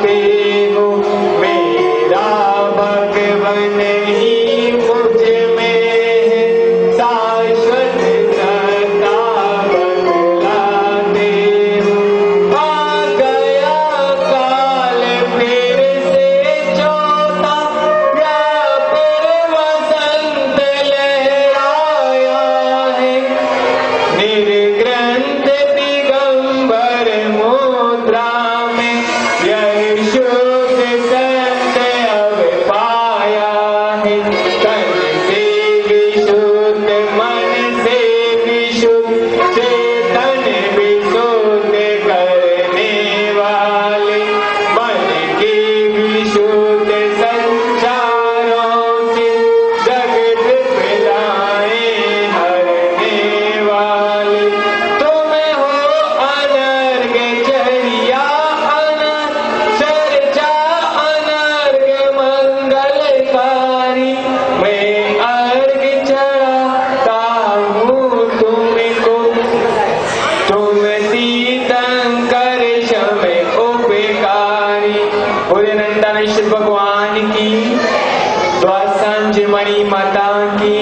जाते हो, मेरा भगवन ही मुझ में है, शाश्वत सत्ता बतलाते हो। आ गया काल फिर से चौथा, या फिर वसंत लहराया है, निर्ग्रंथ दिगंबर मुद्रा में यह शुद्ध सत्य अब पाया है। तन से विशुद्ध, मन से विशुद्ध, चेतन विशुद्ध करने वाले, मन के विशुद्ध संचारों से जगत पिलाए हरने वाले। तुम हो अनर्घ चर्या अनर्घ चर्चा अनर्घ मंगलकारी, मैं अर्घ चढ़ाता हूँ तुमको, तुम तीर्थंकर शमे उपकारी। बोले नंदनेश्वर भगवान की, द्वादशांज मणि माता की,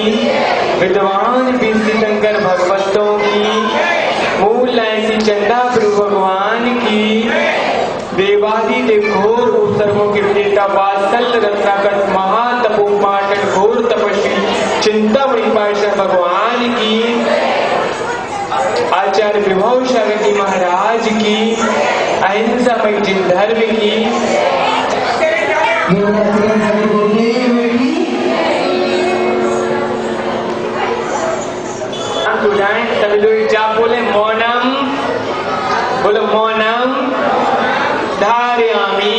विद्वान तीर्थंकर भगवतों की, मूल ऐसी चंदा प्रभु भगवान की, देवादिदेव घोर उत्सर्गों के पिता वात्सल्य रत्नाकर महातपोपाटन घोर तपस्वी चिंतामणि पार्षद भगवान की, आचार्य विभव शारदी महाराज की, अहिंसा मई जिन धर्म की। तो जाए सभी लोग जाप बोले, मौनम, बोलो मौनम धारयामि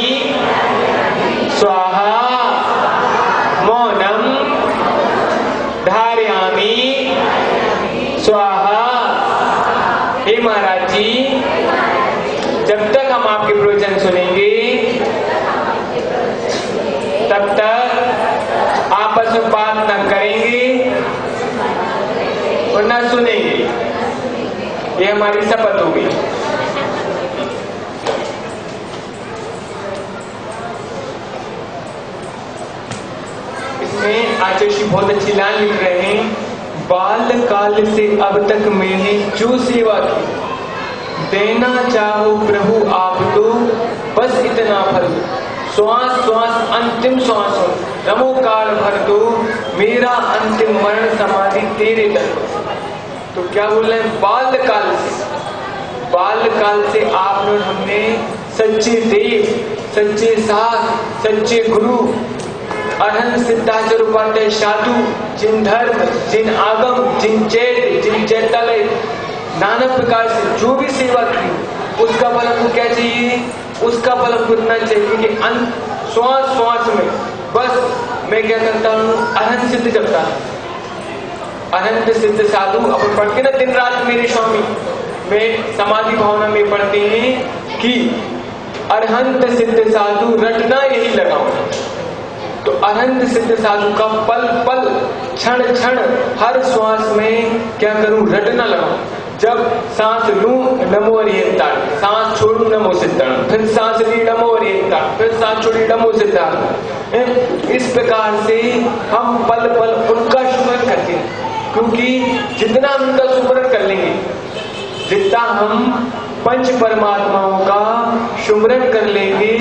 स्वाहा, मौनम धारयामि स्वाहा। हे महाराज जी, जब तक हम आपके प्रवचन सुनेंगे तब तक आपस में बात न करेंगे और न सुनेंगे, ये हमारी शपथ होगी। इसमें आचार्य जी बहुत अच्छी लाइन लिख रहे हैं, बाल काल से अब तक मैंने जो सेवा की, देना चाहो प्रभु आप तो बस इतना फल, श्वास श्वास अंतिम श्वास हो, नमो काल भर दो, मेरा अंतिम मरण समाधि तेरे तक। तो क्या बोल रहे हैं, बाल काल से आपने और हमने सच्चे देव, सच्चे साथ, सच्चे गुरु, अनंत सिद्धाचार्य उपाध्याय साधु, जिन धर्म, जिन आगम, जिन चैत्य, जिन चैतालय, नाना प्रकार से जो भी सेवा की, उसका फल हमको क्या चाहिए, उसका फल हमको इतना चाहिए कि श्वास श्वास में बस मैं क्या करता हूँ, अनंत सिद्ध जपता हूँ। अनंत सिद्ध साधु अपन पढ़ के ना दिन रात मेरे स्वामी में समाधि भावना में पढ़ते हैं कि अरहंत सिद्ध साधु रटना यही लगाओ। तो अनंत सिद्ध साधु का पल पल क्षण क्षण हर श्वास में क्या करूं, रटना लगाऊं। जब सांस लूं नमो हरिहंताण, सांस छोड़ू नमो सिद्धाण, फिर सांस ली नमो हरिहंताण, फिर सांस छोड़ी नमो सिद्धाण। इस प्रकार से हम पल पल उनका स्मरण करते हैं, क्योंकि जितना हम उनका स्मरण कर लेंगे, जितना हम पंच परमात्माओं का सुमरन कर लेंगे,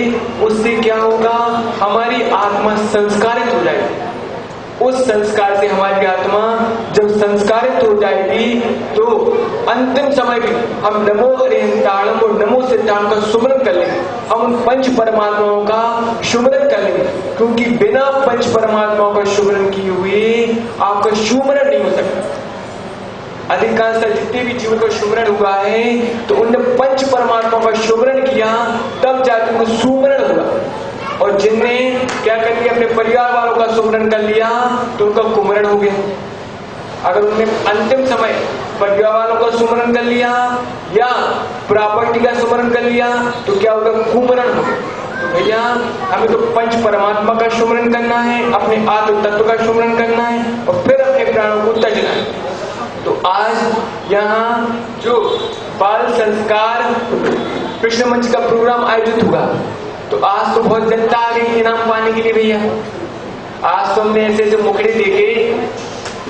उससे क्या होगा, हमारी आत्मा संस्कारित हो जाएगी। उस संस्कार से हमारी आत्मा जब संस्कारित हो जाएगी तो अंतिम समय भी हम नमो हरिहंताणम और नमो सिद्धांत का सुमरन कर लेंगे, हम उन पंच परमात्माओं का सुमरन कर लेंगे। क्योंकि बिना पंच परमात्माओं का सुमरन किए हुए आपका सुमरन नहीं हो सकता। अधिकांश जितने भी जीवन का सुमरण हुआ है तो उनने पंच परमात्मा का सुमरण किया, तब जाकर उनको सुमरण हुआ। और जिनने क्या कर लिया, अपने परिवार वालों का सुमरण कर लिया तो उनका कुमरण हो गया। अगर उन्होंने अंतिम समय परिवार वालों का सुमरण कर लिया या प्रॉपर्टी का सुमरण कर लिया तो क्या होगा, कुमरण हो गया। तो भैया हमें तो पंच परमात्मा का सुमरण करना है, अपने आत्म तत्व का सुमरण करना है और फिर अपने प्राणों को त्यागना है। तो आज यहाँ जो बाल संस्कार कृष्ण मंच का प्रोग्राम आयोजित हुआ, तो आज तो बहुत जनता आ गई इनाम पाने के लिए भैया। आज तो हमने ऐसे ऐसे मुखड़े देखे,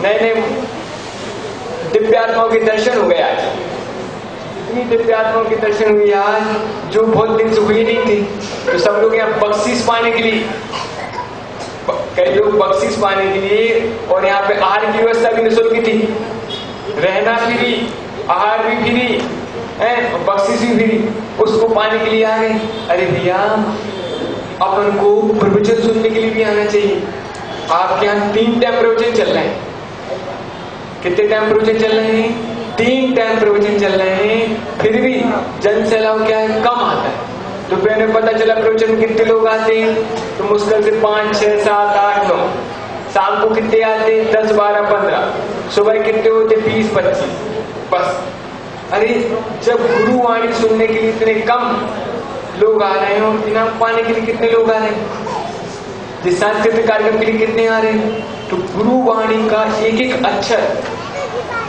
नए नए दिव्यात्माओं के दर्शन हो गए। आज इतनी दिव्यात्माओं के दर्शन हुए आज जो बहुत दिन से हुए नहीं थे। तो सब लोग यहाँ बख्शीश पाने के लिए, कई लोग बख्शीश पाने के लिए, और यहाँ पे आहार की व्यवस्था भी निःशुल्क थी, रहना फ्री, आहार भी फ्री है, बख्शीश भी फ्री, उसको पाने के लिए आ गए। अरे भैया अपन को प्रवचन सुनने के लिए भी आना चाहिए। आपके यहाँ 3 टाइम प्रवचन चल रहे हैं। कितने टाइम प्रवचन चल रहे हैं? 3 टाइम प्रवचन चल रहे हैं, फिर भी जन सैलाब क्या है, कम आता है। दोपहर में पता चला प्रवचन में कितने लोग आते हैं, तो मुश्किल से 5, 6, 7, 8, 9। शाम को कितने आते हैं? 10, 12, 15। सुबह कितने होते? 20, 25 बस। अरे जब गुरुवाणी सुनने के लिए इतने कम लोग आ रहे हो, इनाम पाने के लिए कितने लोग आ रहे हैं? जिस सांस्कृतिक कार्यक्रम के लिए कितने आ रहे हैं? तो गुरुवाणी का एक एक अक्षर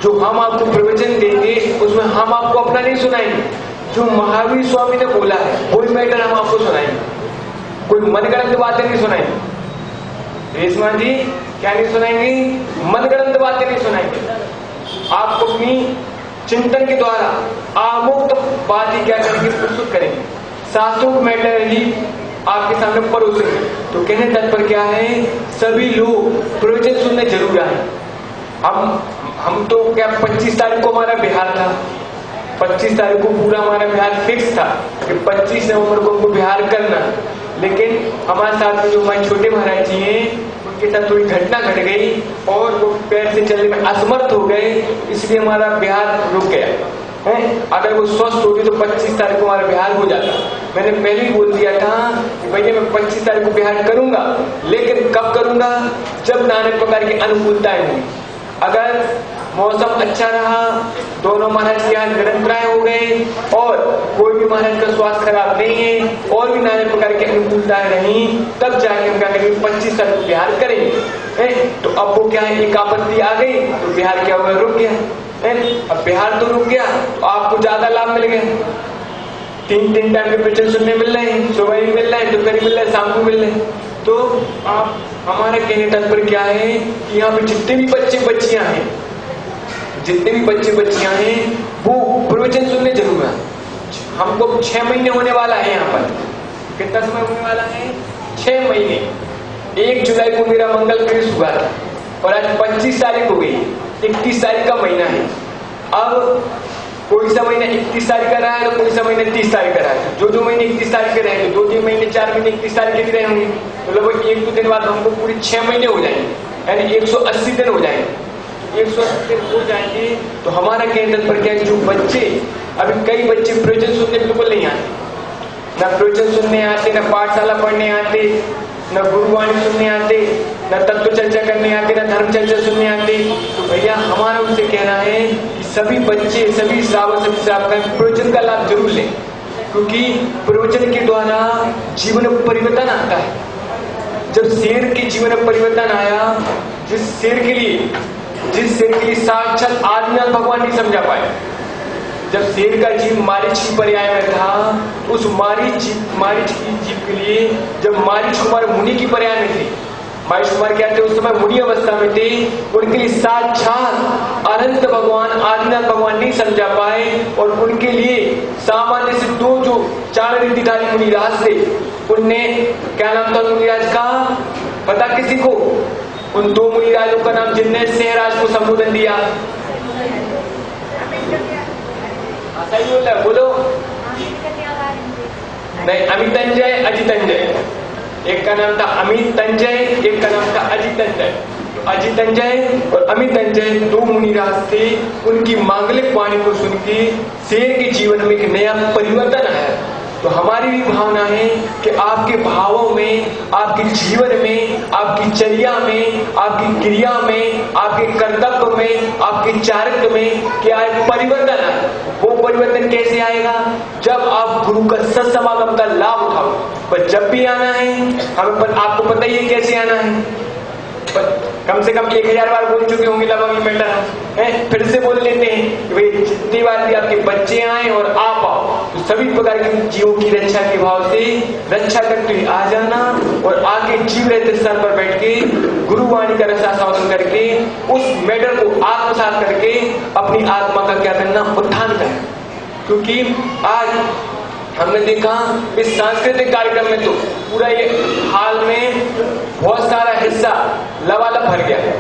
जो हम आपको प्रवचन देंगे, उसमें हम आपको अपना नहीं सुनाएंगे, जो महावीर स्वामी ने बोला है वही मैटर हम आपको सुनाएंगे। कोई मनगढ़ंत बातें नहीं सुनाएंगे। रेशमा जी क्या नहीं सुनाएंगे? मनगढ़ंत बातें नहीं सुनाएंगे। आपको अपनी चिंतन के द्वारा आमुक्त बात ही क्या करेंगे, प्रस्तुत करेंगे। शास्त्रों मैटर ही आपके सामने परोसेंगे। तो कहने तत्पर क्या है, सभी लोग प्रवचन सुनने जरूर आए। हम तो क्या 25 तारीख को हमारा बिहार था, 25 तारीख को पूरा हमारा बिहार फिक्स था कि 25 नवंबर को हमको बिहार करना। लेकिन हमारे साथ में जो हमारे छोटे महाराज जी हैं, उनके साथ थोड़ी घटना घट गई और वो पैर से चलने में असमर्थ हो गए, इसलिए हमारा बिहार रुक गया है। अगर वो स्वस्थ होती तो 25 तारीख को हमारा बिहार हो जाता। मैंने पहले ही बोल दिया था कि भैया मैं 25 तारीख को बिहार करूंगा, लेकिन कब करूंगा? जब नाना प्रकार की अनुकूलताएं होंगी। अगर मौसम अच्छा रहा, दोनों महाराज के यहाँ निरंतराय हो गए और कोई भी महाराज का स्वास्थ्य खराब नहीं है और भी नाना प्रकार की अनुकूलताएं रही, तब जाके हम क्या करेंगे, 25 तारीख को बिहार करेंगे। तो अब वो क्या है, एक आपत्ति आ गई तो बिहार क्या हुआ, रुक गया। अब बिहार तो रुक गया तो आपको ज्यादा लाभ मिल गया। 3 टाइम के प्रवचन सुनने मिल रहे हैं, सुबह भी मिल रहे हैं, दोपहर मिल रहे हैं, शाम को मिल रहे हैं। तो आप हमारे कहने तात्पर्य क्या है कि यहाँ पे जितने भी बच्चे बच्चियां हैं, जितने भी बच्चे बच्चियां हैं वो प्रवचन सुनने जरूर आए। हमको 6 महीने होने वाला है यहाँ पर। कितना समय होने वाला है? 6 महीने। 1 जुलाई को मेरा मंगल क्रिस हुआ था और आज 25 तारीख हो गई, 31 तारीख का महीना है। अब कोई सा महीना 31 तारीख का रहा है तो कोई सा महीना 30 तारीख का रहा है। जो महीने 31 तारीख के रहेंगे, 2-3 महीने 4 महीने 31 तारीख के भी रहे होंगे, तो लगभग 1-2 दिन बाद हमको पूरे 6 महीने हो जाएंगे, यानी 180 दिन हो जाएंगे। 180 दिन हो जाएंगे तो हमारा केंद्र पर क्या है, जो बच्चे अभी कई बच्चे प्रवचन सुनने बिल्कुल नहीं आते, न प्रवचन सुनने आते, न पाठशाला पढ़ने आते, न गुरुवाणी सुनने आते, न तत्व चर्चा करने आते, न धर्म चर्चा सुनने आते। तो भैया हमारा उनसे कहना है कि सभी बच्चे, सभी श्रावक, सभी श्रावक प्रवचन का लाभ जरूर लें, क्योंकि प्रवचन के द्वारा जीवन में परिवर्तन आता है। जब शेर के जीवन में परिवर्तन आया, जिस शेर के लिए साक्षात आदिनाथ भगवान नहीं समझा पाए, जब शेर का जीव मारीच की पर्याय में था, उस मारीच की जीव के लिए जब मारीच कुमार मुनि की पर्याय में थे, मारीच कुमार क्या थे उस समय मुनि अवस्था में थे, उनके लिए साक्षात अनंत भगवान आदिनाथ भगवान नहीं समझा पाए और उनके लिए सामान्य से 2 जो 4 रिद्धिधारी मुनिराज थे, उनने क्या नाम था मुनिराज का, पता किसी को? उन 2 मुनिराजों का नाम जिनने सहराज को संबोधन दिया, सही बोल रहा है, बोलो। नहीं, अमितंजय, अजितंजय। एक का नाम था अमितंजय, एक का नाम था अजितंजय। अजितंजय और अमितंजय 2 मुनिराज थे। उनकी मांगलिक वाणी को सुन के शेर के जीवन में एक नया परिवर्तन आया। तो हमारी भी भावना है कि आपके भावों में, आपके जीवन में, आपकी चर्या में, आपकी क्रिया में, आपके कर्तव्य में, आपके चारित्र में क्या है परिवर्तन आए। वो परिवर्तन कैसे आएगा? जब आप गुरु का सत्समागम का लाभ उठाओ। पर जब भी आना है हमें आपको पता ही है कैसे आना है। कम से कम 1000 बार बोल चुके होंगे लगभग मैटर है, फिर से बोल लेते हैं कि भाई जितनी बार भी आपके बच्चे आए और आप आओ, तो सभी प्रकार के जीवों की रक्षा के भाव से रक्षा करते हुए आ जाना और आके जीव रहते स्थान पर बैठ के गुरुवाणी का रसास्वादन करके उस मैटर को आत्मसात करके अपनी आत्मा का क्या करना, उत्थान करना। क्योंकि आज हमने देखा इस सांस्कृतिक कार्यक्रम में तो पूरा ये हाल में बहुत सारा हिस्सा लबालब भर गया है।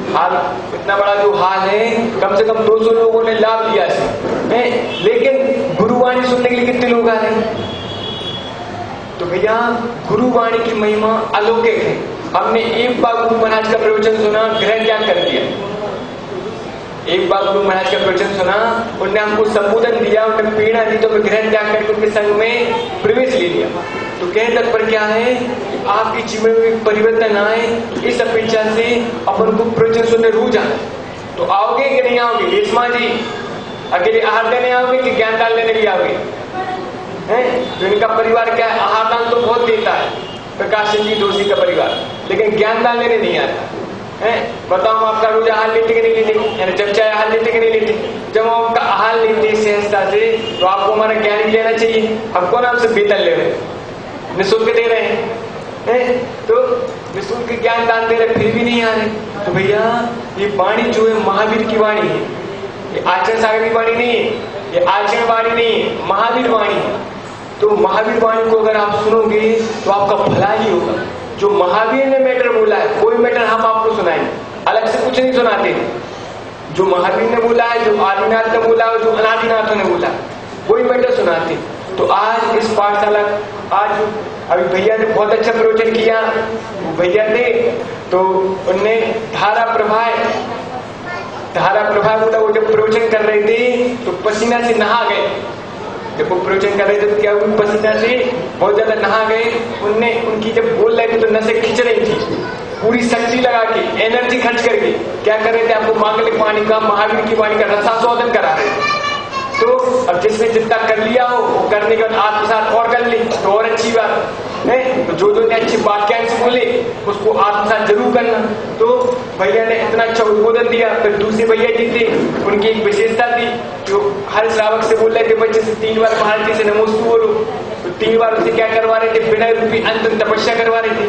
हाल इतना बड़ा जो हाल है, कम से कम 200 लोगों ने लाभ लिया है, लेकिन गुरुवाणी सुनने के लिए कितने लोग आ रहे हैं? तो भैया गुरुवाणी की महिमा अलौकिक है। हमने एक बार गुरु महाराज का प्रवचन सुना, ग्रह त्याग कर दिया। एक बार गुरु महाराज का प्रवचन सुना, उन्होंने हमको संबोधन दिया, उन्होंने प्रेरणा दी, तो ग्रह त्याग करके उनके संग में प्रवेश ले लिया। तो कहने तत्पर क्या है कि आपके जीवन में परिवर्तन आए, इस अपेक्षा से अपन को प्रवचन सुनने रोज आना। तो आओगे कि नहीं आओगे? रेशमा जी अकेले आहार देने आओगे कि ज्ञान दान लेने भी आओगे? तो इनका परिवार क्या है, आहार दान तो बहुत देता है, प्रकाश चंद जी दोषी का परिवार, लेकिन ज्ञान दान लेने नहीं आता है। बताओ आपका रोज आहार लेते कि नहीं लेते? यानी जब चाहे आहार लेते कि नहीं लेते? जब हम आपका आहार लेते सहजता से, तो आपको हमारा ज्ञान ही लेना चाहिए। हम कौन आपसे वेतन ले रहे हैं, निःशुल्क दे रहे हैं, तो निःशुल्क ज्ञान दान दे रहे, फिर भी नहीं आ रहे। तो भैया ये वाणी जो है महावीर की वाणी है, ये आचरण सागर की वाणी नहीं है, ये आचरण वाणी नहीं है, महावीर वाणी है। तो महावीर वाणी को अगर आप सुनोगे तो आपका भला ही होगा। जो महावीर ने मैटर बोला है, कोई मैटर हम आपको सुनाएंगे, अलग से कुछ नहीं सुनाते। जो महावीर ने बोला है, जो आदिनाथ ने बोला है, जो अनादिनाथ ने बोला है, कोई मैटर सुनाते। तो आज इस पाठशाला, आज अभी भैया ने बहुत अच्छा प्रवचन किया, भैया थे तो उनने धारा प्रभा बोला। वो जब प्रवचन कर रहे थे तो पसीना से नहा गए। जब वो प्रवचन कर रहे थे तो क्या हुआ, पसीना से बहुत ज्यादा नहा गए। उनने उनकी जब बोल रहे थे तो नसें खिंच रही थी, पूरी शक्ति लगा के, एनर्जी खर्च करके क्या कर रहे थे, आपको मांगलिक वाणी का, महावीर की वाणी का रसास्वादन करा रहे थे। तो अब जिसने जितना कर लिया हो, वो करने के बाद आत्मसात और कर ली तो और अच्छी बात है। तो जो ने अच्छी वाक्यांश बोले उसको आत्मसात जरूर करना। तो भैया ने इतना अच्छा उद्बोधन दिया। फिर दूसरे भैया जी थे, उनकी एक विशेषता थी, जो हर श्रावक से बोल रहे थे बच्चे से 3 बार भारती से नमोस्तु बोलो। तो 3 बार उसे क्या करवा रहे थे, विनय रूपी अंतरंग तपस्या करवा रहे थे।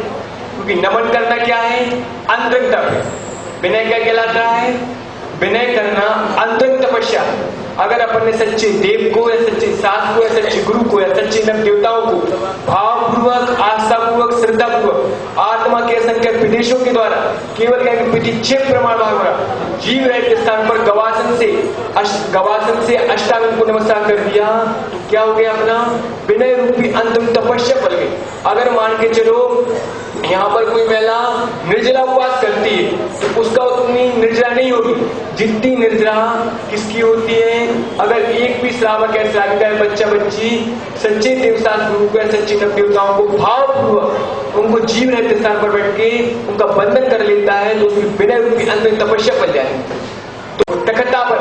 क्योंकि नमन करना क्या है, अंतरंग तप। विनय क्या कहलाता है, विनय करना अंतरंग तपस्या। अगर अपन ने सच्चे देव को या सच्चे सास को या सच्चे गुरु को या सच्चे नव देवताओं को भावपूर्वक, आस्थापूर्वक, श्रद्धापूर्वक आत्मा के असंख्य विदेशों के द्वारा केवल प्रतिक्षेप प्रमाण भाव जीव रहते स्थान पर गवासन से अष्टांग को नमस्कार कर दिया, तो क्या हो गया, अपना विनय रूपी अंतिम तपस्या बन गई। अगर मान के चलो यहाँ पर कोई महिला निर्जला उपवास करती है तो उसका उतनी निर्जला नहीं होगी जितनी निर्जला किसकी होती है। अगर एक भी श्रावक है, श्राविका है, बच्चा बच्ची सच्चे देवशास्त्र गुरु को, सच्चे नव देवताओं को भावपूर्वक उनको जीव रहते स्थान पर बैठ के उनका बंधन कर लेता है, तो उसकी विनय रूपी अंतिम तपस्या बन जाए। तो तखता पर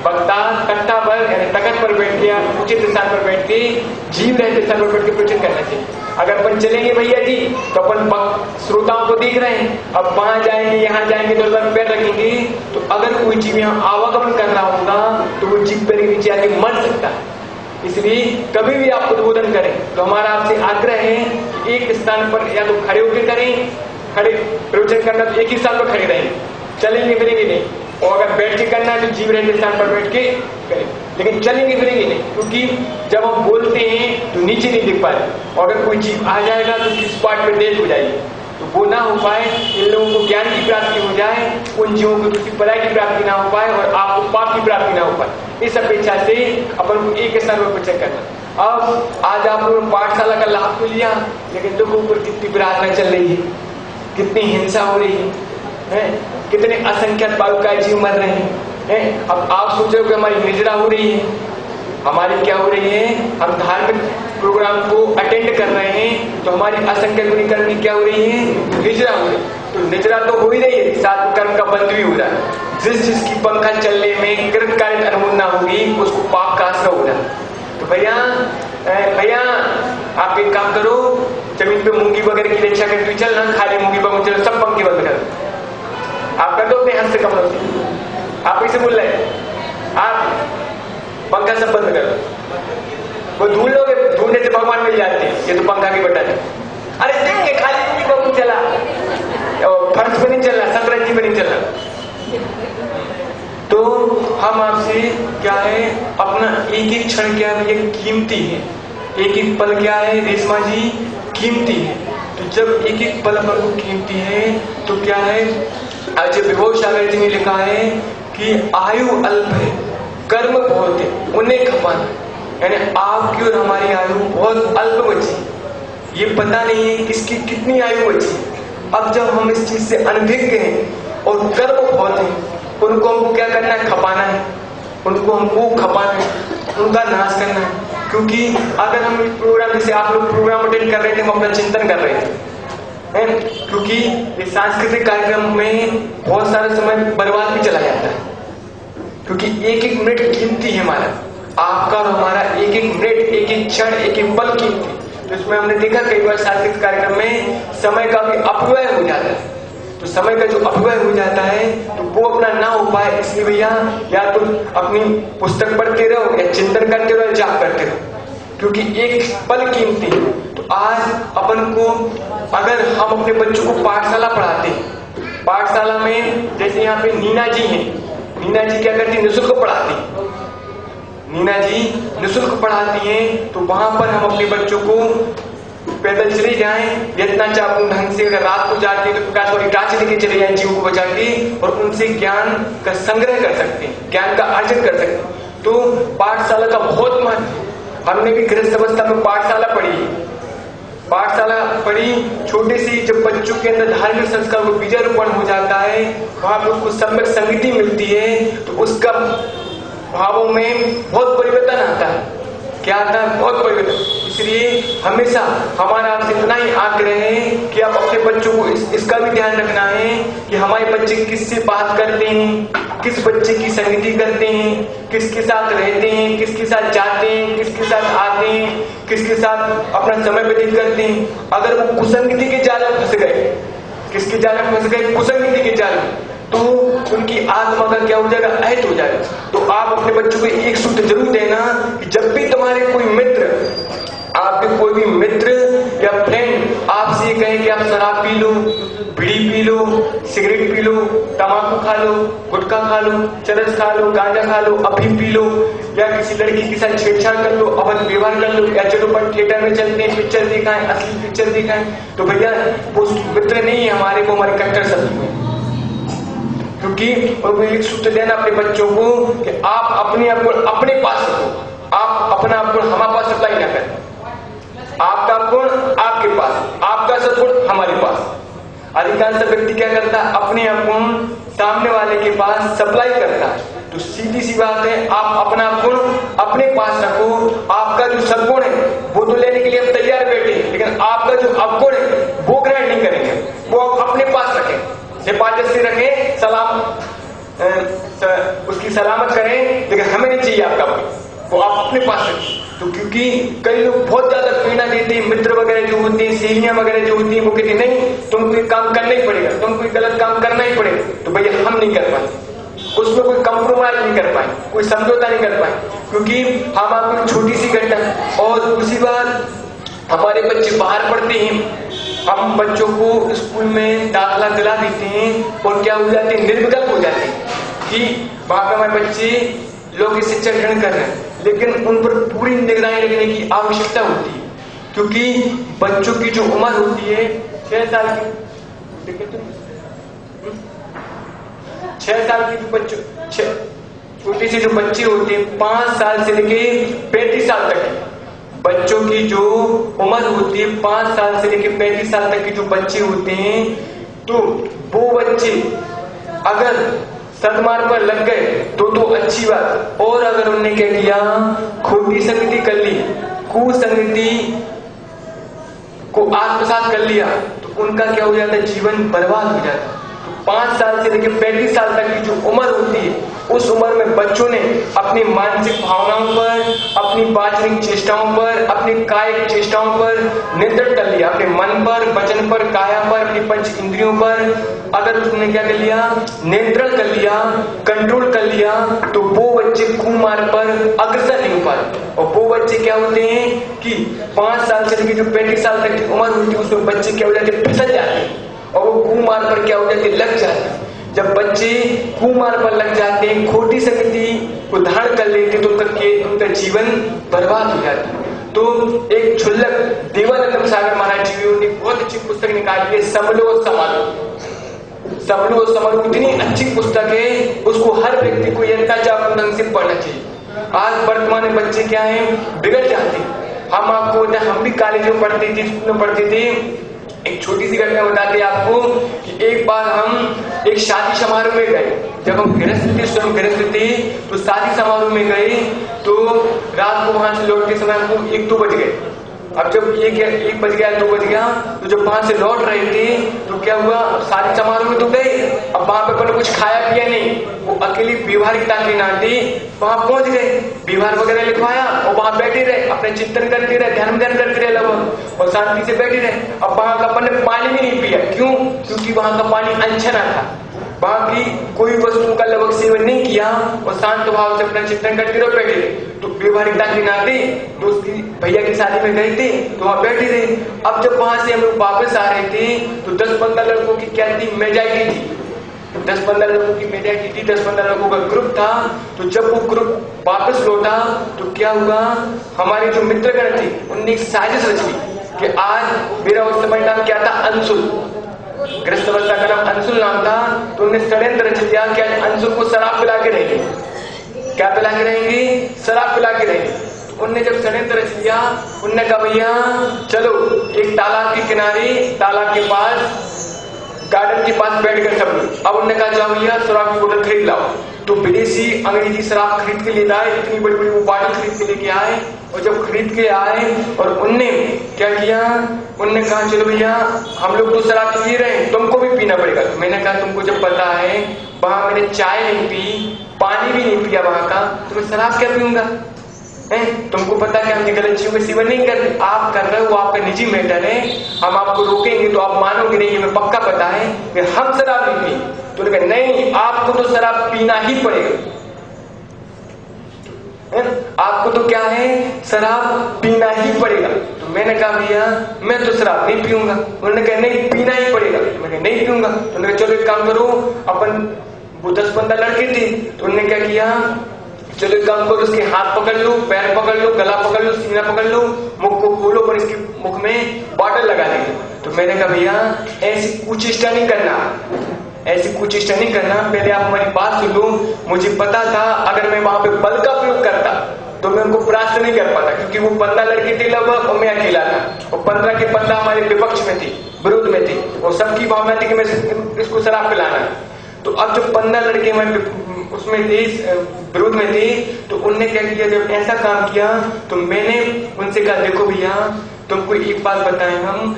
वक्ता, तख्ता पर यानी तखत पर बैठ के, उचित स्थान पर बैठ के, जीव रहते स्थान पर बैठ के प्रवचन करना चाहिए। अगर अपन चलेंगे भैया जी तो अपन श्रोताओं को देख रहे हैं, अब वहां जाएंगे, यहाँ जाएंगे, तो उधर पैर रखेंगे, तो अगर कोई जीव यहाँ आवागमन कर रहा होगा तो वो जीव पैर के नीचे आके मर सकता है। इसलिए कभी भी आप उद्बोधन करें तो हमारा आपसे आग्रह है कि एक स्थान पर या तो खड़े होकर करें, खड़े प्रवचन करना तो एक ही स्थान पर खड़े रहेंगे, चलेंगे फिरेंगे नहीं। और अगर बैठ के करना है तो जीव रहते स्थान पर बैठ के करें, लेकिन चलेंगे फिरेंगे नहीं, क्योंकि जब हम बोलते हैं तो नीचे नहीं दिख पाए, और अगर कोई जीव आ जाएगा तो किस पार्ट में डेथ हो जाएगी, तो वो ना हो पाए। इन लोगों को ज्ञान की प्राप्ति हो जाए, उन जीवों को किसी पलाई की प्राप्ति ना हो पाए और आपको पाप की प्राप्ति ना हो पाए। इस अपेक्षा से अपन को एक स्थान पर प्रवचन करना। अब आज आप लोगों पाठशाला का लाभ तो लिया, लेकिन लोगों पर कितनी प्रार्थना चल रही है, कितनी हिंसा हो रही है, कितने असंख्यक बालुकाय जीव मर रहे हैं। अब आप सोच रहे हो कि हमारी निजरा हो रही है, हमारी क्या हो रही है, हम धार्मिक प्रोग्राम को अटेंड कर रहे हैं तो हमारी असंख्य गुणीकरण क्या हो रही है, निजरा हो रही है। तो निजरा तो हो ही रही है, साथ कर्म का बंद भी हो रहा है। जिसकी पंखा चलने में कृतकार्य अनुभव ना होगी उसको पाप का आश्रय हो रहा है। तो भैया आप एक काम करो, जमीन पे मूंगी वगैरह की रक्षा करके चलना, खाली मूंगी पर चलो, सब पंखे बंद कर। आप कर दो अपने हाथ से कमरों से, आप इसे बोल रहे हैं, आप पंखा सब बंद कर दो। वो ढूंढ लोगे, ढूंढने से भगवान मिल जाते हैं। ये तो पंखा की बटन है, अरे देख के खाली नहीं बबू चला, फर्श पे नहीं चल रहा, शतरंजी पे नहीं चल रहा। तो हम आपसे क्या है, अपना एक एक क्षण क्या है, ये कीमती है, एक एक पल क्या है रेशमा जी, कीमती है। तो जब एक एक पल पर वो कीमती है तो क्या है, आज विभो सागर जी ने लिखा है कि आयु अल्प है, कर्म बहुत है, उन्हें खपाना, यानी आपकी और हमारी आयु बहुत अल्प बची, ये पता नहीं है किसकी कितनी आयु बची। अब जब हम इस चीज से अनभिज्ञ हैं और कर्म बहुत है, उनको हमको क्या करना है, खपाना है, उनको हमको खपाना है, उनका नाश करना है। क्योंकि अगर हम प्रोग्राम, जैसे आप लोग प्रोग्राम अटेंड कर रहे थे, हम अपना चिंतन कर रहे थे, क्योंकि इस सांस्कृतिक कार्यक्रम में बहुत सारा समय बर्बाद भी चला जाता है, क्योंकि एक एक मिनट कीमती है हमारा, आपका और हमारा एक एक मिनट, एक एक क्षण, एक एक पल कीमती। तो इसमें हमने देखा कई बार सांस्कृतिक कार्यक्रम में समय का भी अपव्यय हो जाता है। तो समय का जो अपव्यय हो जाता है तो वो अपना ना हो पाए, इसलिए भैया या तुम अपनी पुस्तक पढ़ते रहो या चिंतन करते रहो या जाप करते रहो, क्योंकि एक पल कीमती है। तो आज अपन को, अगर हम अपने बच्चों को पाठशाला पढ़ाते हैं, पाठशाला में जैसे यहाँ पे नीना जी हैं, नीना जी क्या करती है, निःशुल्क पढ़ाती है, नीना जी निःशुल्क पढ़ाती हैं। तो वहां पर हम अपने बच्चों को पैदल चले जाएं, जितना चाहूं ढंग से, अगर रात को जाते हैं तो प्रकाश वाली टार्च लेके चले जाएं जीव को बचा के, और उनसे ज्ञान का संग्रह कर सकते हैं, ज्ञान का अर्जन कर सकते हैं। तो पाठशाला का बहुत महत्व, हमने भी गृहस्थ अवस्था में पाठशाला पढ़ी, पाठशाला पढ़ी, छोटे से जब बच्चों के अंदर धार्मिक संस्कार को बीजारोपण हो जाता है, वहां पर उसको सम्यक संगति मिलती है, तो उसका भावों में बहुत परिवर्तन आता है। क्या आता है, बहुत परिवर्तन। इसलिए हमेशा हमारा आपसे इतना ही आग्रह है कि आप अपने बच्चों को इसका भी ध्यान रखना है कि हमारे बच्चे किससे बात करते हैं, किस बच्चे की संगति करते हैं, किसके साथ रहते हैं, किसके साथ जाते हैं, किसके साथ आते हैं, किसके साथ अपना समय व्यतीत करते हैं। अगर वो कुसंगति के जाल में फंस गए, किसके जाल में फंस गए, कुसंगति के जाल में, तो उनकी आत्मा का क्या हो जाएगा, अहित हो जाएगा। तो आप अपने बच्चों को एक सूत्र जरूर देना कि जब भी तुम्हारे कोई मित्र, आपके कोई भी मित्र या फ्रेंड आपसे ये कहे कि आप शराब पी लो, बीड़ी P low, cigarette P low, तंबाकू खा लो, गुटखा खा लो, चरस खा लो, गांजा खा लो, अफीम पी लो, या किसी लड़की के साथ छेड़छाड़ कर लो, अवध व्यवहार कर लो, या चलो पर थिएटर में चलते हैं, पिक्चर दिखाएं, असली पिक्चर दिखाएं, तो भैया वो मित्र नहीं है हमारे, वो हमारे कट्टर शत्रु है। क्योंकि उनको एक सूत्र देना अपने बच्चों को कि आप अपने आप को अपने पास रखो, आप अपना आप को हमारे पास सप्लाई ना करें, आपका गुण आपके पास, आपका सद्गुण हमारे पास। अधिकांश व्यक्ति क्या करता है, अपने आप को सामने वाले के पास सप्लाई करता है। तो सीधी सी बात है, आप अपना गुण अपने पास रखो, आपका जो सद्गुण है वो तो लेने के लिए हम तैयार बैठे, लेकिन आपका जो अवगुण है वो ग्रहण नहीं करेंगे, वो अपने पास रखें, हिफाजत से रखें, सलाम उसकी सलामत करें, लेकिन हमें नहीं चाहिए आपका, वो आप अपने पास रखें। तो क्योंकि कई लोग बहुत ज्यादा प्रेरणा देते हैं, मित्र वगैरह जो होते हैं, सहेलियां वगैरह जो होती हैं, वो कहती नहीं तुम कोई काम करना ही पड़ेगा, तुम कोई गलत काम करना ही पड़ेगा। तो भैया हम नहीं कर पाए, उसमें कोई कंप्रोमाइज नहीं कर पाए, कोई समझौता नहीं कर पाए, क्योंकि हम आपको छोटी सी घटना, और दूसरी बात हमारे बच्चे बाहर पढ़ते हैं, हम बच्चों को स्कूल में दाखिला दिला देते हैं और क्या हो जाते हैं, निर्विकल्प हो जाते हैं कि वहां पर हमारे बच्चे लोग शिक्षा ग्रहण कर रहे हैं, लेकिन उन पर पूरी निगरानी रखने की आवश्यकता होती है, क्योंकि बच्चों की जो उम्र होती है 6 साल की, 6 साल की बच्चों, छोटे से जो बच्चे होते हैं 5 साल से लेके 35 साल तक, बच्चों की जो उम्र होती है 5 साल से लेकर 35 साल तक के जो बच्चे होते हैं, तो वो बच्चे अगर सदमार्ग पर लग गए तो अच्छी बात, और अगर उन्होंने क्या किया, खोटी संगति कर ली, कुसंगति को आत्मसात कर लिया, तो उनका क्या हो जाता है, जीवन बर्बाद हो जाता है। तो 5 साल से लेकर 35 साल तक की जो उम्र होती है, उस उम्र में बच्चों ने अपनी मानसिक भावनाओं पर, अपनी वाचनिक चेष्टाओं पर, अपनी कायिक चेष्टाओं पर नियंत्रण कर लिया, अपने मन पर, वचन पर, काया पर, अपनी पंच इंद्रियों पर अगर उसने क्या कर लिया, नियंत्रण कर लिया, कंट्रोल कर लिया, तो वो बच्चे कुमार्ग पर अग्रसर नहीं हो पाते। और वो बच्चे क्या होते हैं कि 5 साल से लेकर जो 35 साल तक की उम्र होती है उसमें बच्चे क्या हो जाते हैं, फिसल जाते हैं और वो कुमार्ग पर क्या हो जाते हैं, लग जाते हैं। जब बच्चे कुमार्ग पर लग जाते हैं, खोटी संगति को धारण कर लेते हैं, तो उनका जीवन बर्बाद हो जाता है। तो एक क्षुल्लक देवानंद सागर महाराज जी ने बहुत अच्छी पुस्तक निकाली है, समलो समालो। समलो समालो इतनी अच्छी पुस्तक है, उसको हर व्यक्ति को यथाचार ढंग से पढ़ना चाहिए। आज वर्तमान में बच्चे क्या हैं, बिगड़ जाते हैं। हम भी कॉलेज में पढ़ते थे, स्कूल में पढ़ते थे। एक छोटी सी घटना बताते आपको कि एक बार हम एक शादी समारोह में गए। जब हम स्वयं गृहस्थ थे तो शादी समारोह में गए, तो रात को वहां से लौटते समय हमको 1-2 बज गए। अब जब 1 बज गया, 2 बज गया, तो जब वहां से लौट रहे थे तो क्या हुआ, शादी समारोह में तो गए, अब वहां पे अपन कुछ खाया पिया नहीं, वो अकेली व्यवहारिकता के नाते वहां पहुंच गए, व्यवहार वगैरह लिखवाया और वहां बैठे रहे, अपने चिंतन करते रहे, ध्यान करते रहे लगभग और शांति से बैठे रहे। अब वहां का अपन ने पानी भी नहीं पिया, क्यों, क्योंकि वहां का पानी अनछना था, वहां की कोई वस्तु का लगभग सेवन नहीं किया और शांत भाव से अपना चिंतन करते रहे, बैठे रहे। तो व्यवहारिकता के नाते दोस्त की भैया की शादी में गए थे तो वहां बैठे रहे। अब जब वहां से हम लोग वापस आ रहे थे तो 10-15 लड़कों की क्या थी, मेजॉरिटी थी। 10-15 लोगों की मेजॉरिटी थी, 10-15 लोगों का ग्रुप था। तो जब वो ग्रुप वापस लौटा तो क्या हुआ, हमारे जो मित्रगण थे उनने एक साजिश रची कि आज मेरा उस समय नाम क्या था, अंशुल, गृहस्थ अवस्था का नाम अंशुल नाम था। तो उन्होंने षड्यंत्र रच दिया कि अंशुल को शराब पिला के रहेंगे। क्या पिला के रहेंगे, शराब पिला के रहेंगे। उनने जब षड्यंत्र रच दिया, उनने कहा भैया चलो एक तालाब के किनारे, तालाब के पास, गार्डन के पास बैठ गए सब लोग। अब उन्होंने कहा जाओ भैया शराब की बोतल खरीद लाओ। तो विदेशी अंग्रेजी शराब खरीद के ले आए, इतनी बड़ी बड़ी वो बाटल खरीद के लेके आए। और जब खरीद के आए और उनने क्या किया, उनने कहा चलो भैया हम लोग तो शराब पी रहे हैं, तुमको भी पीना पड़ेगा। तो मैंने कहा तुमको जब पता है वहां मैंने चाय नहीं पी, पानी भी नहीं पिया वहां का, तो मैं शराब क्या पीऊंगा। तुमको पता है हम गलत चीजों का सेवन नहीं करते, आप कर रहे हो, आपका निजी मैटर है, हम आपको रोकेंगे तो आप मानोगे नहीं, हमें पक्का पता है कि हम शराब नहीं पी। तो उन्होंने कहा नहीं, आपको तो शराब पीना ही पड़ेगा, आपको तो क्या है, शराब पीना ही पड़ेगा। तो मैंने कहा भैया मैं तो शराब नहीं पीऊंगा। उन्होंने कहा नहीं पीना ही पड़ेगा। तो मैंने नहीं पीऊंगा। तो उन्होंने कहा चलो एक काम करो, अपन वो 10-15 लड़के थे, तो उन्होंने क्या किया, चलो एक काम करो, उसके हाथ पकड़ लो, पैर पकड़ लो, गला पकड़ लो, सीना पकड़ लो, मुख को खोलो और इसके मुख में बॉटल लगा देंगे। तो मैंने कहा भैया ऐसी कुचेष्टा नहीं करना, ऐसी कुचेष्टा नहीं करना, पहले आप हमारी बात सुन लो। मुझे पता था अगर मैं वहां पे बल का प्रयोग करता तो मैं उनको परास्त नहीं कर पाता, क्योंकि वो 15 लड़के थे लगभग और मैं अकेला था, और 15 के 15 हमारे विपक्ष में थे, विरोध में थे, और सबकी भावना थी कि मैं इसको शराब पिलाना। तो अब जब 15 लड़के उसमें थे, विरोध में थे, तो उनने क्या किया, जब ऐसा काम किया तो मैंने उनसे कहा देखो भैया तुमको एक बात बताएं, हम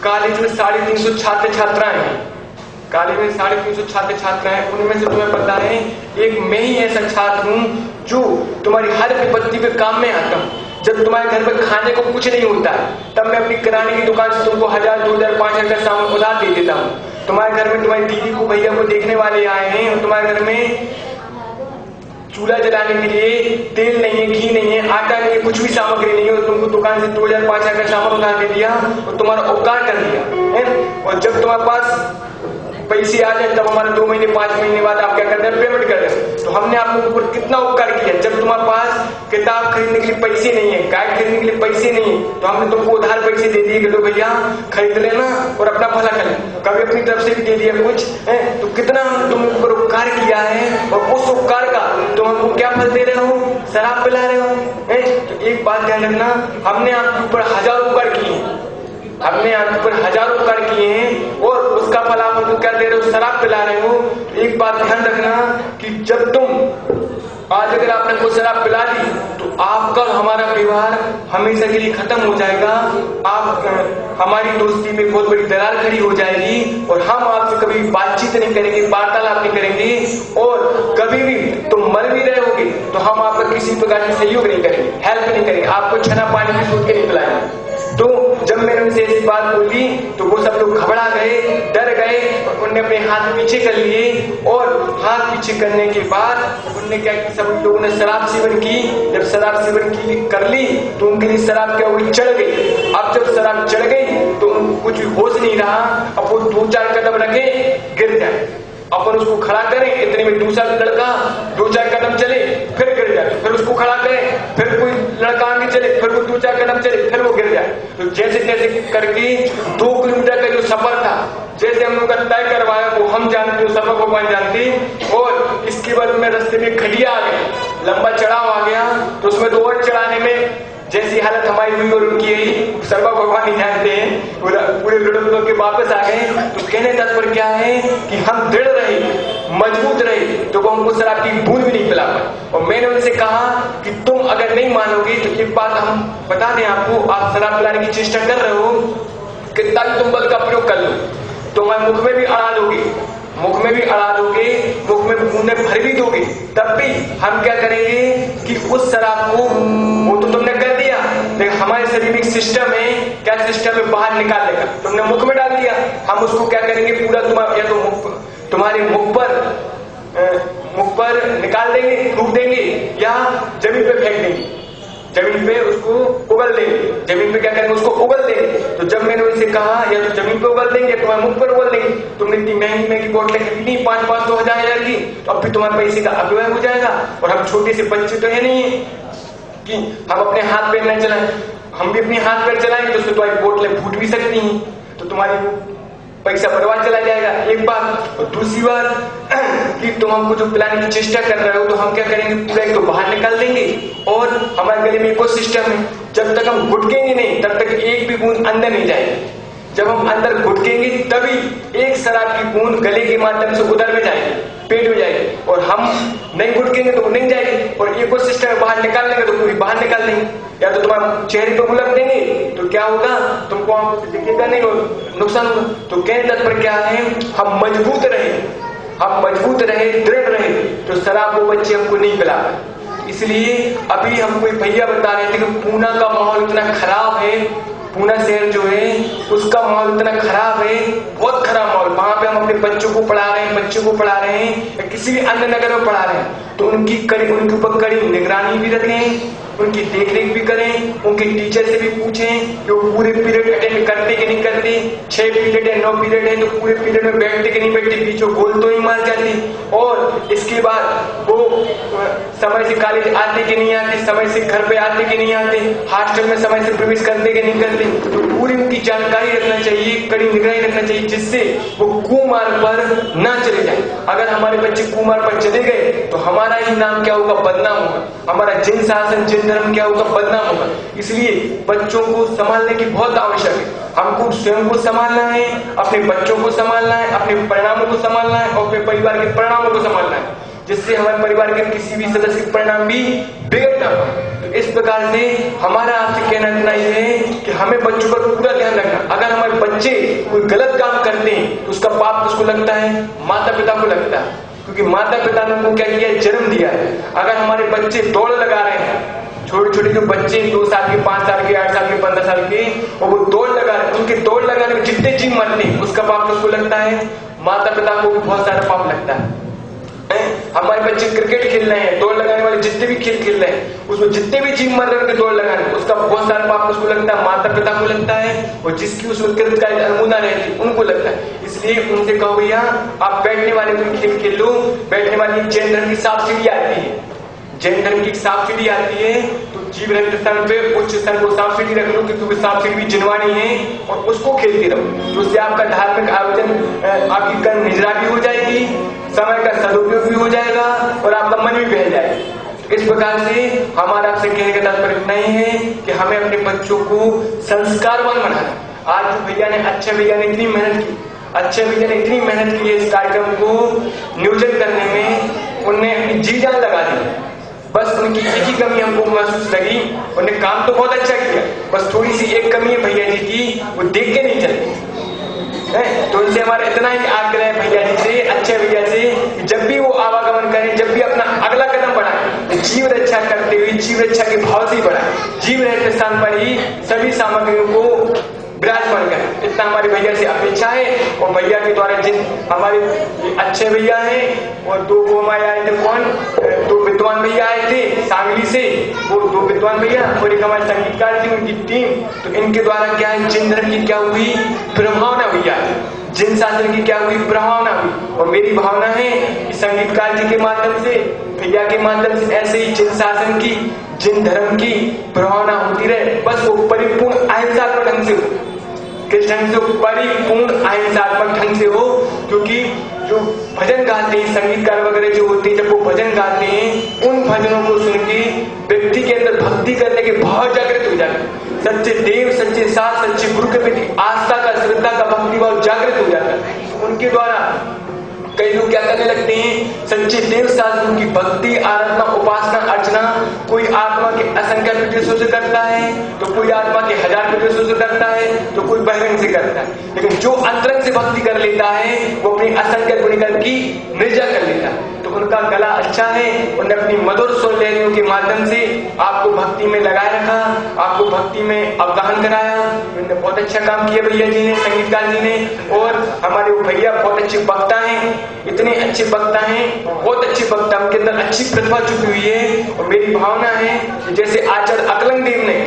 कॉलेज में 350 छात्र छात्राएं हैं, कॉलेज में 350 छात्र छात्राएं, उनमें से तुम्हें पता है एक मैं ही ऐसा छात्र हूँ जो तुम्हारी हर विपत्ति पे काम में आता हूँ। जब तुम्हारे घर में खाने को कुछ नहीं होता है तब मैं अपनी किराने की दुकान से तुमको 1000, 2000, 5000 का सामान उधार दे देता हूँ। तुम्हारे घर में तुम्हारी दीदी को, भैया को देखने वाले आए हैं और तुम्हारे घर में चूल्हा जलाने के लिए तेल नहीं है, घी नहीं है, आटा नहीं है, कुछ भी सामग्री नहीं है, और तुमको दुकान से 2000, 5000 का सामान उधार दे दिया और तुम्हारा उपकार कर दिया है। और जब तुम्हारे पास पैसे आ जाए तब हमारे 2 महीने 5 महीने बाद आप क्या करते हैं, पेमेंट कर रहे हैं। तो हमने आपके ऊपर कितना उपकार किया। जब तुम्हारे पास किताब खरीदने के लिए पैसे नहीं है, गाइड खरीदने के लिए पैसे नहीं है, तो हमने तुमको उधार पैसे दे दिए कि लो भैया खरीद लेना और अपना भला कर लेना। कभी अपनी तरफ से भी दे दिया कुछ है, तो कितना हमने तुम ऊपर उपकार किया है, और उस उपकार का तुम हमको क्या फल दे रहे हो, शराब पिला रहे हो। तो एक बात ध्यान रखना, हमने आपके ऊपर 1000 उपकार किए, हमने आपके ऊपर 1000 उपकार किए हैं, और उसका फल आप हमको क्या दे रहे हो, शराब पिला रहे हो। एक बात ध्यान रखना कि जब तुम आज अगर आपने कोई शराब पिला दी तो आपका और हमारा व्यवहार हमेशा के लिए खत्म हो जाएगा। आप हमारी दोस्ती में बहुत बड़ी दरार खड़ी हो जाएगी और हम आपसे कभी बातचीत नहीं करेंगे, वार्तालाप नहीं करेंगे और कभी भी तुम मर भी रहे होगे तो हम आपका किसी प्रकार से सहयोग नहीं करेंगे, हेल्प नहीं करेंगे, आपको छना पानी भी सोच के नहीं पिलाएंगे। तो जब मैंने उनसे ऐसी बात बोली तो वो सब लोग घबरा गए, डर गए और उन्होंने अपने हाथ पीछे कर लिए और हाथ पीछे करने के बाद उन्होंने क्या कि सब लोगों ने शराब सेवन की। जब शराब सेवन की कर ली तो उनके लिए शराब क्या हुई, चढ़ गई। अब जब शराब चढ़ गई तो कुछ होश नहीं रहा। अब वो 2-4 कदम रखे गिर जाए, अपन उसको खड़ा करें, इतने में दूसरा लड़का 2-4 कदम चले फिर गिर जाए, फिर उसको खड़ा करें, फिर कोई लड़का आगे चले, फिर वो 2-4 कदम चले, फिर वो गिर जाए। तो जैसे जैसे करके 2 किलोमीटर का जो सफर था, जैसे हम लोग का तय करवाया वो हम जानते, सफर भगवान जानते। और इसके बाद में रास्ते में खटिया आ गई, लंबा चढ़ाव आ गया, तो उसमें तो और चढ़ाने में जैसी हालत हमारी हुई और उनकी यही सर्व भगवान ही जानते हैं। पूरे लुढ़क के वापस आ गए। तो कहने तात्पर्य क्या है कि हम दृढ़ रहे, मजबूत रहे तो वो हमको शराब की बूंद भी नहीं पिला पाए। और मैंने उनसे कहा कि तुम अगर नहीं मानोगे तो एक बात हम बता दें आपको, आप शराब पिलाने की चेष्टा कर रहे हो, कितना भी तुम बल का प्रयोग कर लो, तुम्हारे मुख में भी अड़ा दोगे, मुख में भी अड़ा दोगे, मुख में बूंदे भर भी दोगे, तब भी हम क्या करेंगे कि उस शराब को, वो तो तुमने कर दिया, लेकिन हमारे शरीर में एक सिस्टम है, क्या सिस्टम है, बाहर निकाल देगा। तुमने मुख में डाल दिया, हम उसको क्या करेंगे, पूरा या तो तुम्हारे मुख पर निकाल देंगे, थूक देंगे या जमीन पे फेंक देंगे, जमीन पे उसको उगल देंगे, जमीन पे क्या करेंगे, उसको उगल देंगे। तो जब मैंने उनसे कहा या तो जमीन पे उगल देंगे, तुम्हारे मुख पर उगल देंगे, तुमने इतनी महंगी महंगी बोतलें खरीदी 5-5 तो 1000 की, तो अब भी तुम्हारे पैसे का अपव्यय हो जाएगा। और हम छोटे से बच्चे तो है नहीं कि हम अपने हाथ पैर न चलाएं, हम भी अपने हाथ पैर चलाएंगे तो उससे तुम्हारी बोतलें फूट भी सकती हैं, तो तुम्हारी पैसा बर्बाद चला जाएगा, एक बात। और दूसरी बात कि तुम हमको जो पिलाने की चेष्टा कर रहे हो तो हम क्या करेंगे, पूरा एक तो बाहर निकाल देंगे और हमारे गले में एक और सिस्टम है, जब तक हम घुटकेंगे नहीं तब तक एक भी बूंद अंदर नहीं जाएगी। जब हम अंदर घुटकेंगे तभी एक शराब की बूंद गले के माध्यम से उधर में जाएगी, पेट में जाएगी, और हम नहीं घुटकेंगे तो नहीं जाएगी। और एक और सिस्टम बाहर निकाल लेंगे तो पूरी बाहर निकाल देंगे, या तो तुम्हारे चेहरे पे गुलक देंगे तो क्या होगा, तुमको आंखों से दिखेगा नहीं और नुकसान होगा। तो कहने तत्पर क्या है, हम मजबूत रहे, हम मजबूत रहे, दृढ़ रहे तो शराब वो बच्चे हमको नहीं पिला पाए। इसलिए अभी हम कोई भैया बता रहे थे कि पूना का माहौल इतना खराब है, पूना शहर जो है उसका माहौल इतना खराब है, बहुत खराब माहौल। वहां पे हम अपने बच्चों को पढ़ा रहे हैं, बच्चों को पढ़ा रहे हैं या किसी भी अन्य नगर में पढ़ा रहे हैं, तो उनके ऊपर कड़ी निगरानी भी रखें, उनकी देखरेख भी करें, उनके टीचर से भी पूछें कि वो पूरे पीरियड अटेंड करते कि नहीं करते। 6 पीरियड है, 9 पीरियड है, तो पूरे पीरियड में बैठते कि नहीं बैठते, बीचों गोल तो ही मार जाते। और इसके बाद वो समय से कॉलेज आते कि नहीं आते, समय से घर पे आते कि नहीं आते, हॉस्टल में समय से प्रवेश करते कि नहीं करते। तो पूरी उनकी जानकारी रखना चाहिए, कड़ी निगरानी रखना चाहिए, जिससे वो कुमार्ग पर ना चले जाए। अगर हमारे बच्चे कुमार्ग पर चले गए तो हमारा ही नाम क्या होगा, बदनाम होगा, हमारा जिन शासन जिन धर्म क्या होगा, बदनाम होगा। इसलिए बच्चों को संभालने की बहुत आवश्यक है, हमको स्वयं को संभालना है, अपने बच्चों को संभालना है, अपने परिणामों को संभालना है और अपने परिवार के परिणामों को संभालना है, जिससे हमारे परिवार के किसी भी सदस्य के परिणाम भी बिगड़ ना पाए। तो इस प्रकार से हमारा आपसे कहना इतना ही है कि हमें बच्चों पर पूरा ध्यान रखना। अगर हमारे बच्चे कोई गलत काम करते हैं तो उसका पाप किसको लगता है, माता पिता को लगता है, क्योंकि माता पिता ने उनको क्या किया है, जन्म दिया है। अगर हमारे बच्चे दौड़ लगा रहे हैं, छोटे छोटे जो बच्चे 2 साल के, 5 साल के, 8 साल के, 15 साल के, और वो दौड़ लगा रहे हैं, उनके दौड़ लगाने में जितने जीव मरते हैं उसका पाप किसको लगता है, माता पिता को भी बहुत सारा पाप लगता है। हमारे बच्चे क्रिकेट खेल रहे हैं, दौड़ लगाने वाले जितने भी खेल खेल रहे हैं, उसमें जितने भी जीव मर रहे हैं दौड़ लगाने, उसका बहुत सारा पाप उसको लगता है, माता पिता को लगता है, और जिसकी उस कृतकारी अनमुना रहती उनको लगता है। इसलिए उनसे कहो भैया आप बैठने वाले कोई खेल खेल लो, बैठने वाली जैन धर्म की सांप सीढ़ी आती है, जैन धर्म की सांप सीढ़ी आती है, तो जीव रहित स्थान पे उच्च स्थान को सांप सीढ़ी रख लो, क्योंकि सांप सीढ़ी भी जिनवानी है, और उसको खेलते रहो, तो उससे आपका धार्मिक आयोजन, आपकी कर्म निजरा भी हो जाएगी, समय का सदुपयोग भी हो जाएगा और आपका मन भी बहल जाएगा। इस प्रकार से हमारा आपसे कहने का तात्पर्य इतना ही है कि हमें अपने बच्चों को संस्कारवान बनाना। आज भैया ने, अच्छे भैया ने इतनी मेहनत की, अच्छे भैया ने इतनी मेहनत की है इस कार्यक्रम को नियोजन करने में, उनने अपनी जी जान लगा दी, बस उनकी एक ही कमी हमको महसूस लगी, उन्हें काम तो बहुत अच्छा किया, बस थोड़ी सी एक कमी है भैया जी की, वो देख के नहीं चलते। तो उनसे हमारा इतना ही आग्रह है भैया जी से, अच्छे भैया से, जब भी वो आवागमन करें, जब भी अपना अगला कदम बढ़ाएं, जीव रक्षा करते हुए जीव रक्षा के भाव से बढ़ाएं, जीव रहते स्थान पर ही सभी सामग्रियों को विराजमान करें, इतना हमारे भैया से अपेक्षा है। और भैया के द्वारा जिन हमारे अच्छे भैया हैं, और दो हमारे आए थे, कौन, दो विद्वान भैया आए थे सांगली से, वो दो विद्वान भैया और एक हमारे संगीतकार थी उनकी टीम, तो इनके द्वारा क्या है, जिन धर्म की क्या हुई प्रभावना हुई है, जिन शासन की क्या हुई प्रभावना हुई। और मेरी भावना है कि संगीतकार जी के माध्यम से, भैया के माध्यम से ऐसे ही जिन शासन की, जिन धर्म की प्रभावना होती रहे, बस वो परिपूर्ण अहिंसात्मक ढंग से हो, किस ढंग से, परिपूर्ण अहिंसात्मक ढंग से हो। क्योंकि जो भजन गाते हैं संगीतकार वगैरह जो होते हैं, जब वो भजन गाते हैं, उन भजनों को सुन के व्यक्ति के अंदर भक्ति करने के भाव जागृत हो जाते हैं, सच्चे देव, सच्चे साथ, सच्चे गुरु के प्रति आस्था का, श्रद्धा का, भक्ति भाव जागृत हो जाता है। उनके द्वारा कई लोग क्या करने लगते हैं, सच्चे देव शास्त्रों की भक्ति, आराधना, उपासना, अर्चना, कोई आत्मा के असंख्य प्रदेशों से करता है, तो कोई आत्मा के 1000 प्रदेशों से करता है, तो कोई बहिरंग से करता है। लेकिन जो अंतरंग से भक्ति कर लेता है, वो अपनी असंख्य गुणिकल की निर्जा कर लेता है। तो उनका गला अच्छा है, उन्होंने अपनी मधुर स्वर लहरियों के माध्यम से आपको भक्ति में लगाए रखा, आपको भक्ति में अवगाहन कराया। उन्होंने बहुत अच्छा काम किया भैया जी ने, संगीतकार जी ने। और हमारे भैया बहुत अच्छे वक्ता हैं, इतने अच्छे वक्ता हैं, बहुत अच्छे वक्ता, उनके अंदर अच्छी प्रतिभा छुपी हुई है। और मेरी भावना है कि जैसे आचार्य अकलंग देव ने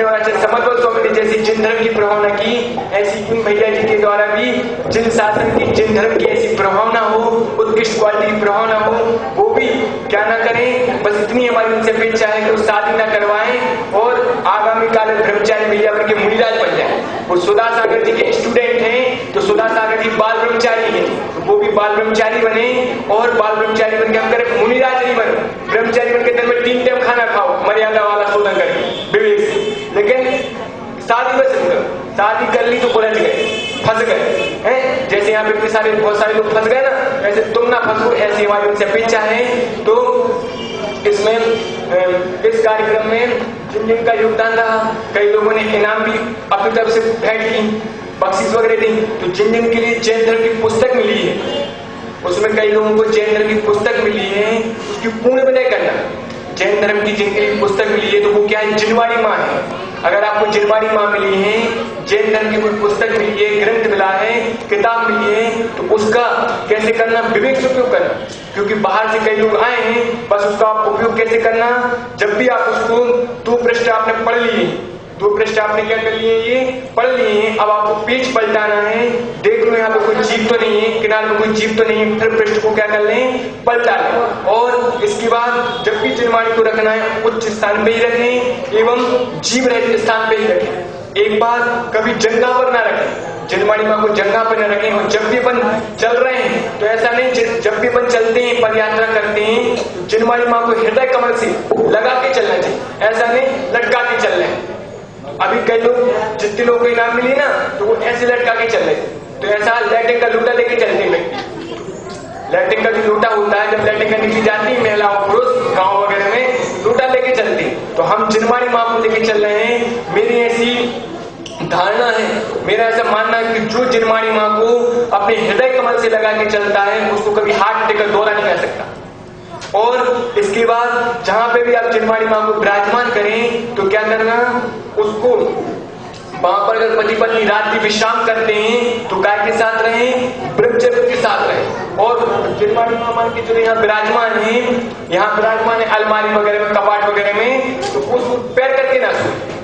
और आचार्य समर्थ स्वामी ने जैसी जिन धर्म की प्रभावना की, ऐसी इन भैया जी के द्वारा भी जिन शासन की, जिन धर्म की ऐसी प्रभावना हो, उत्कृष्ट क्वालिटी की प्रभावना हो, वो भी क्या ना करें। बस इतनी हमारी उनसे अपेक्षा है कि वो शादी ना करवाएं और आगामी काल में ब्रह्मचारी भैया बन के मुनिराज बन जाए। वो सुधा सागर जी के स्टूडेंट हैं, तो सुधा सागर जी बाल ब्रह्मचारी हैं, वो भी बाल ब्रह्मचारी बने, और बाल ब्रह्मचारी बन के हम करें, मुनिराज नहीं बने, ब्रह्मचारी बन के दिन में 3 टाइम खाना खाओ, मर्यादा वाला शोधन करके विवेक से। लेकिन शादी बस शादी कर ली तो उलझ गए, फंस गए हैं। जैसे यहाँ पे बहुत सारे लोग फंस गए ना, ऐसे तुम ना फंसो, ऐसी हमारी उनसे अपेक्षा है। तो इसमें इस कार्यक्रम में जिन जिनका योगदान रहा, कई लोगों ने इनाम भी अपनी तरफ से भेंट की, बख्शीश वगैरह दी। तो जिन जिन के लिए जैन धर्म की पुस्तक मिली है, उसमें कई लोगों को जैन धर्म की पुस्तक मिली है, उसकी पूर्ण विनय करना। जैन धर्म की जिनके लिए पुस्तक मिली है, तो वो क्या है, जिनवाणी माँ है। अगर आपको जिनवाणी माँ मिली है, जैन धर्म की कोई पुस्तक मिली है, ग्रंथ मिला है, किताब मिली है, तो उसका कैसे करना, विवेक से उपयोग करना। क्योंकि बाहर से कई लोग आए हैं, बस उसका उपयोग कैसे करना, जब भी आप उसको 2 पृष्ठ आपने पढ़ लिए, 2 पृष्ठ आपने क्या कर लिए, ये पढ़ लिए हैं, अब आपको पेज पलटाना है, देख लो यहाँ पे कोई जीव तो नहीं है, किनारे में कोई जीव तो नहीं है, फिर पृष्ठ को क्या कर लें, पलटा लें। और इसके बाद जब भी जिनवाणी को रखना है, उच्च स्थान पे ही रखें एवं जीव रहते स्थान पे ही रखें। एक बार कभी जंगा पर ना रखें, जिनवाणी माँ को जंगा पर न रखें। और जब भी अपन चल रहे हैं, तो ऐसा नहीं, जब भी अपन चलते हैं, पदयात्रा करते हैं, तो जिनवाणी माँ को हृदय कमल से लगा के चलना चाहिए, ऐसा नहीं लटका के चल रहे हैं। अभी कई लोग, जितने लोगों को इनाम मिली ना, तो वो ऐसे लटका के चल रहे, तो ऐसा लैट्रिन का लोटा लेके चलते हैं व्यक्ति। लैट्रिन का जो लोटा होता है, जब लैट्रिन करने की जाती है महिला और पुरुष गाँव वगैरह में, लोटा लेके चलते हैं। तो हम जिनवाणी माँ को लेके चल रहे हैं। मेरी ऐसी धारणा है, मेरा ऐसा मानना है कि जो जिनवाणी माँ को अपने हृदय कमल से लगा के चलता है, उसको कभी हाथ देकर दौरा नहीं कर सकता। और इसके बाद जहां पे भी आप जिनवाणी माँ को विराजमान करें, तो क्या करना, उसको वहां पर अगर पति पत्नी रात की विश्राम करते हैं, तो गाय के साथ रहें, ब्रह्मचर्य के साथ रहें। और जिनवाणी माँ मान के जो यहाँ विराजमान है, यहाँ विराजमान है अलमारी वगैरह में, कपाट वगैरह में, तो उसको पैर करके ना सोए,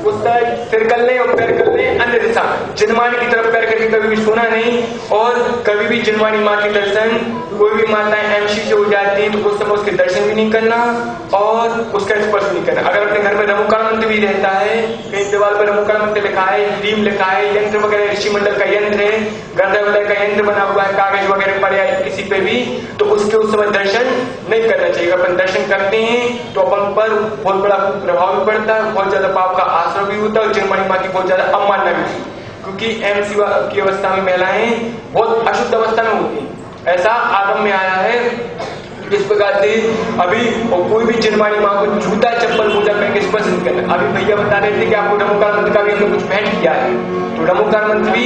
उस तरह सिर कर लें और पैर कर लें अन्य दिशा, जिनवाणी की तरफ पैर करके कभी भी सोना नहीं। और कभी भी जिनवाणी माँ के दर्शन, कोई भी माताएं एमसी से हो जाती है, तो उस समय उसके दर्शन भी नहीं करना और उसका स्पर्श नहीं करना। अगर अपने घर में रमुकाल मंत्र भी रहता है, कहीं दीवार पर रमुकाल मंत्र लिखा है, रीम लिखा है, यंत्र वगैरह, ऋषि मंडल का यंत्र है, गर्दन का यंत्र बना हुआ है, कागज वगैरह पर या किसी पे भी, तो उसके उस समय दर्शन नहीं करना चाहिए। अपन दर्शन करते हैं तो अपन पर बहुत बड़ा प्रभाव भी पड़ता है, बहुत ज्यादा पाप का आश्रय भी होता है, और जिनवाणी माँ की बहुत ज्यादा अवमानना भी, क्योंकि एमसी की अवस्था में महिलाएं बहुत अशुद्ध अवस्था में होती हैं। ऐसा आगम में आया है इस प्रकार से अभी और कोई भी जिनवाणी माँ को जूता चप्पल मोजा पहन के स्पर्श नहीं करना। अभी भैया बता रहे थे कि आपको नमोकार मंत्र का भी हमने कुछ भेंट किया है, तो नमोकार मंत्र भी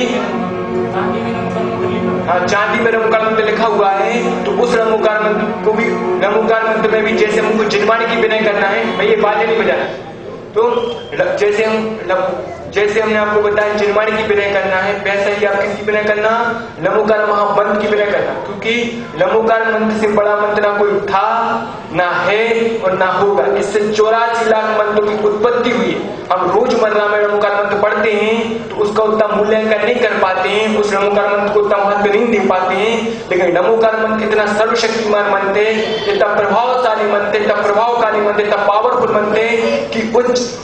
चांदी में नमोकार मंत्र लिखा हुआ है, तो उस नमोकार मंत्र को भी, नमोकार मंत्र में भी जैसे हमको जिनवाणी की विनय करना है, भैया बाजे नहीं बजाना, तो जैसे हमने आपको बताया जिनवाणी की विनय करना है, वैसा ही आप किसकी विनय करना, नमोकार महामंत्र की विनय करना, क्योंकि नमोकार मंत्र से बड़ा मंत्र ना कोई था, ना है और ना होगा। इससे 84 लाख मंत्रों की उत्पत्ति हुई है। हम रोजमर्रा में नमोकार मंत्र पढ़ते हैं तो उसका उतना मूल्यांकन नहीं कर पाते हैं, उस नमोकार मंत्र को उतना महत्व नहीं दे पाते हैं, लेकिन नमोकार मंत्र इतना सर्वशक्तिमान मंत्र है, इतना प्रभावशाली मंत्र, इतना प्रभावकारी मंत्र, इतना पावरफुल मंत्र है कि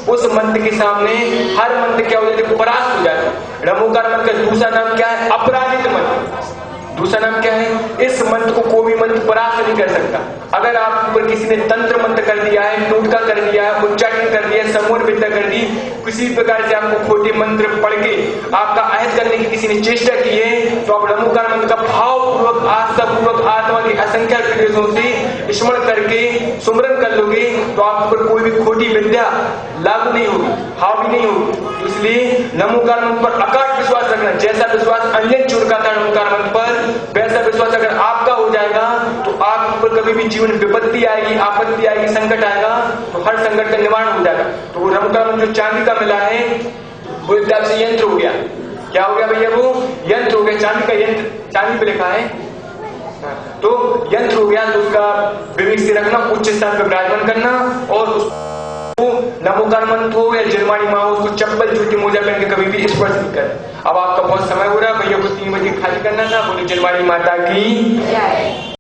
उस मंत्र के सामने हर मंत्र क्या हो जाते, परास्त हो जाते। नमोकार मंत्र का दूसरा नाम क्या है, अपराजित मंत्र। दूसरा नाम क्या है, इस मंत्र को कोई भी मंत्र परास्त नहीं कर सकता। अगर आप ऊपर किसी ने तंत्र मंत्र कर दिया है, टोटका कर दिया है, उच्चारण कर दिया, समूह विद्या कर दी, किसी प्रकार से आपको खोटे मंत्र पढ़ के आपका अहद करने की किसी ने चेष्टा की है, तो आप नमोकार मंत्र का भावपूर्वक आस्थापूर्वक आत्मा के असंख्य प्रदेशों से स्मरण करके सुमरन कर लोगे, तो आप पर कोई भी खोटी विद्या लागू नहीं होगी, हावी नहीं होगी। इसलिए नमोकार मंत्र पर अकाट विश्वास रखना। जैसा विश्वास अंजन चूर का था नमोकार मंत्र पर, वैसा विश्वास अगर आपका हो जाएगा तो आप पर कभी भी जीवन में विपत्ति आएगी, आपत्ति आएगी, संकट आएगा, तो हर संकट का निवारण हो जाएगा। तो वो नमोकार मंत्र जो चांदी का मिला है वो एक तरह से यंत्र हो गया। क्या हो गया भैया, वो यंत्र हो गया, चांदी का यंत्र, चांदी पे लिखा है तो यंत्र हो गया। तो उसका विवेक से रखना, उच्च स्थान पर विराजमान करना, और नमोकार मंत्र हो या जिनवाणी माँ हो, उसको चप्पल जूती मोजा पहन के कभी भी स्पर्श नहीं कर। अब आपका बहुत समय हो रहा है, भैया को 3 बजे खाली करना था। बोले जिनवाणी माता की।